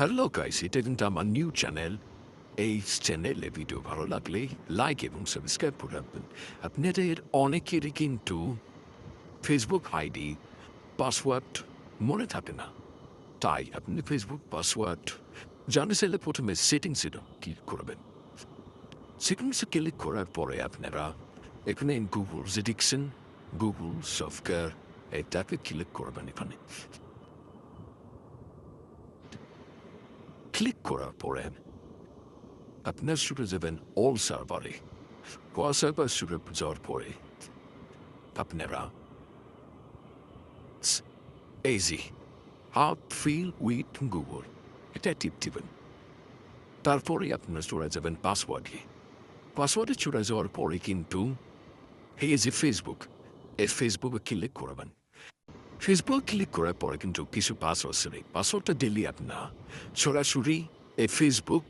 Hello guys, এটা কিন্তু আমার নিউ চ্যানেল। এই চ্যানেলে ভিডিও ভালো লাগলে লাইক এবং সাবস্ক্রাইব করে রাখবেন। আপনাদের অনেকেরই কিন্তু ফেসবুক আইডি পাসওয়ার্ড মনে থাকে না। তাই আপনি ফেসবুক পাসওয়ার্ড জানতে চাইলে প্রথমে সেটিংসে ক্লিক করবেন। সেটিংসে ক্লিক করার পরে আপনারা এখানে গুগল সেটিংসেন গুগল সফটওয়্যার এটাকে ক্লিক করবেন। এখানে ক্লিক করার পরে আপনার শুরু যাবেন অল সার্ভারে। অল সার্ভার শুরু যাওয়ার পরে আপনারা AEG how fill with Google এটা টিপ দিবেন। তারপরে আপনারা চলে যাবেন পাসওয়ার্ডে। পাসওয়ার্ডে চলে যাওয়ার পরে কিন্তু এই যে ফেসবুক, এই ফেসবুকে ক্লিক করবেন। ফেসবুক ক্লিক করার পরে কিন্তু কিছু পাসওয়ার্ড নেই। পাসওয়ার্ডটা দিলে আপনার সরাসরি এই ফেসবুক